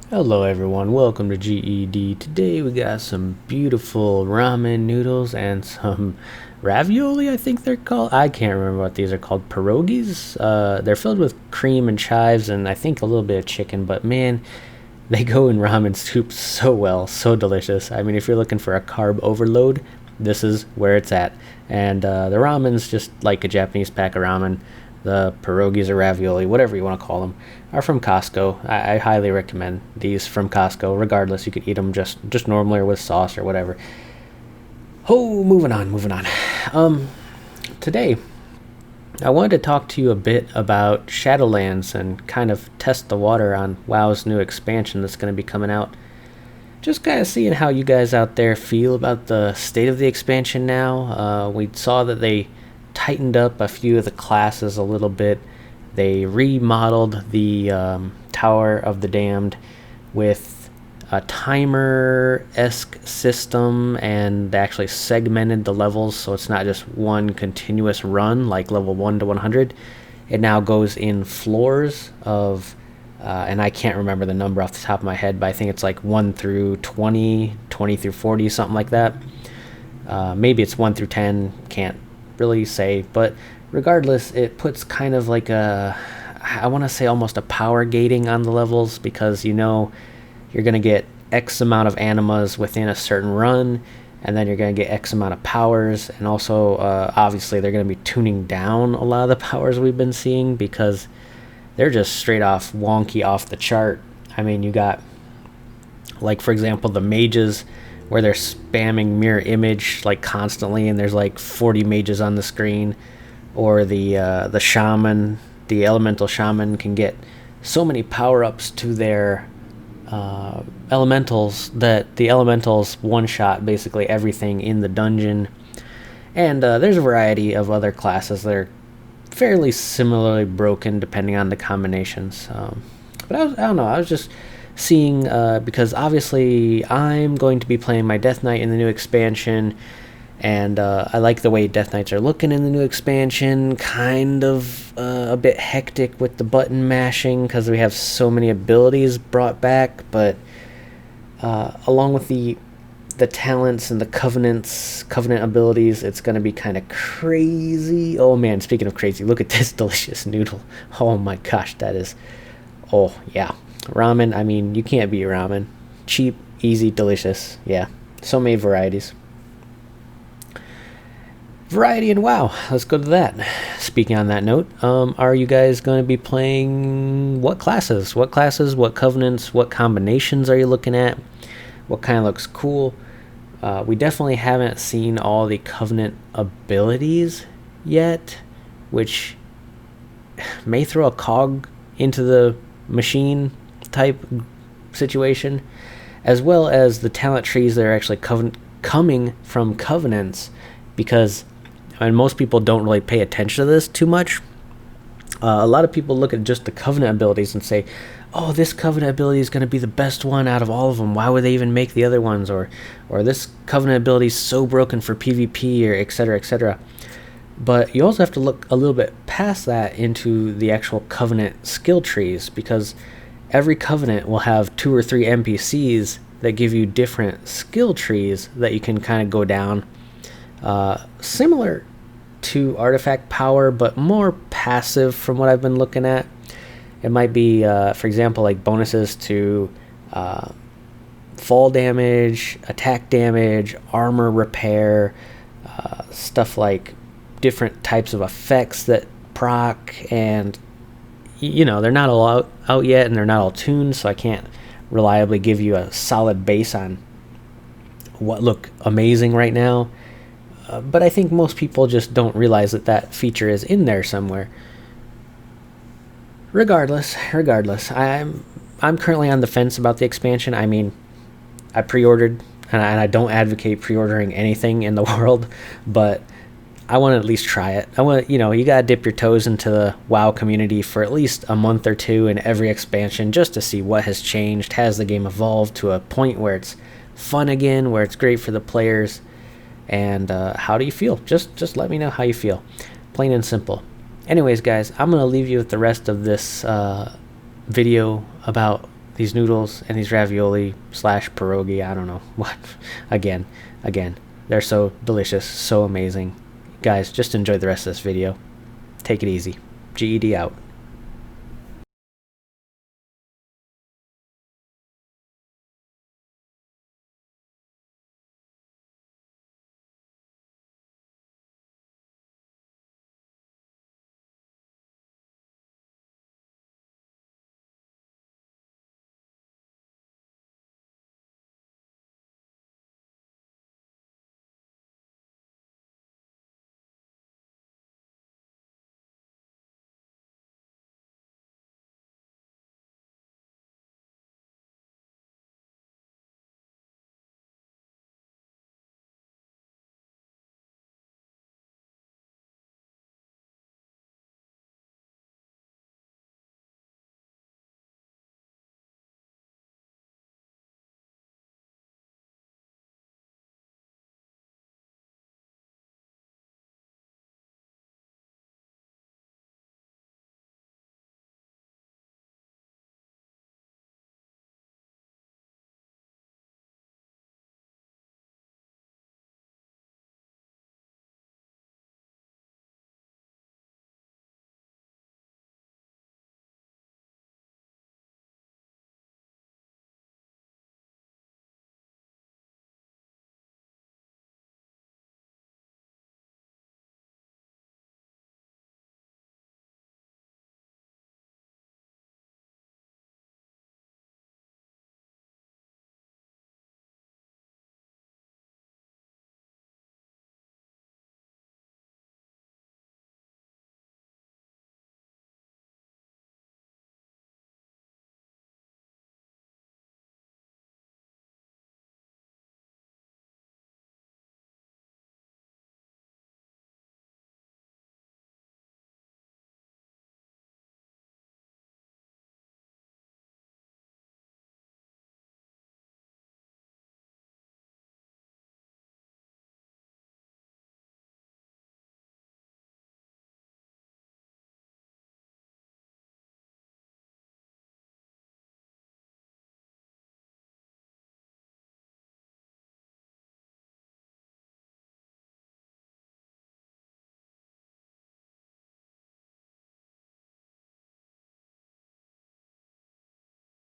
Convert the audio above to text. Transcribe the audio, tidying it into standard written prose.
Hello everyone, welcome to GED. Today we got some beautiful ramen noodles and some ravioli, I think they're called. I can't remember what these are called. Pierogis? They're filled with cream and chives and I think a little bit of chicken, but man, they go in ramen soup so well, so delicious. I mean, if you're looking for a carb overload, this is where it's at. And the ramen's just like a Japanese pack of ramen. The pierogis or ravioli, whatever you want to call them, are from Costco. I highly recommend these from Costco. Regardless, you could eat them just normally or with sauce or whatever. Oh, moving on, moving on. Today I wanted to talk to you a bit about Shadowlands and kind of test the water on WoW's new expansion that's going to be coming out. Just kind of seeing how you guys out there feel about the state of the expansion now. We saw that they tightened up a few of the classes a little bit. They remodeled the Tower of the Damned with a timer-esque system, and they actually segmented the levels so it's not just one continuous run like level 1 to 100. It now goes in floors of and I can't remember the number off the top of my head, but I think it's like 1 through 20, 20 through 40, something like that. Maybe it's 1 through 10, can't really say, but regardless, it puts kind of like I want to say almost a power gating on the levels, because you're going to get X amount of animas within a certain run, and then you're going to get X amount of powers, and also obviously they're going to be tuning down a lot of the powers we've been seeing, because they're just straight off wonky off the chart. I mean, you got, like, for example, the mages, where they're spamming mirror image like constantly, and there's like 40 mages on the screen. Or the shaman, the elemental shaman, can get so many power-ups to their elementals that the elementals one-shot basically everything in the dungeon. And there's a variety of other classes that are fairly similarly broken depending on the combinations. But I don't know, I was just seeing, because obviously I'm going to be playing my Death Knight in the new expansion, and I like the way Death Knights are looking in the new expansion. Kind of a bit hectic with the button mashing because we have so many abilities brought back, but along with the talents and the covenant abilities, it's going to be kind of crazy. Oh man, speaking of crazy, look at this delicious noodle. Oh my gosh, that is, oh yeah. Ramen, I mean, you can't beat ramen. Cheap, easy, delicious. Yeah, so many varieties. Variety in WoW. Let's go to that. Speaking on that note, are you guys going to be playing what classes? What classes, what covenants, what combinations are you looking at? What kind of looks cool? We definitely haven't seen all the covenant abilities yet, which may throw a cog into the machine type situation, as well as the talent trees that are actually coming from covenants, because most people don't really pay attention to this too much. A lot of people look at just the covenant abilities and say, oh, this covenant ability is going to be the best one out of all of them, why would they even make the other ones, or this covenant ability is so broken for PvP, or etc, etc. But you also have to look a little bit past that into the actual covenant skill trees, because every covenant will have 2 or 3 NPCs that give you different skill trees that you can kind of go down. Similar to artifact power, but more passive from what I've been looking at. It might be, for example, like bonuses to fall damage, attack damage, armor repair, stuff like different types of effects that proc, and they're not all out yet, and they're not all tuned, so I can't reliably give you a solid base on what look amazing right now. But I think most people just don't realize that feature is in there somewhere. Regardless, I'm currently on the fence about the expansion. I mean, I pre-ordered, and I don't advocate pre-ordering anything in the world, but I want to at least try it. I want, you gotta dip your toes into the WoW community for at least a month or two in every expansion, just to see what has changed. Has the game evolved to a point where it's fun again, where it's great for the players? And how do you feel? Just let me know how you feel. Plain and simple. Anyways, guys, I'm going to leave you with the rest of this video about these noodles and these ravioli slash pierogi, I don't know what. again, again, they're so delicious, so amazing. Guys, just enjoy the rest of this video. Take it easy. GED out.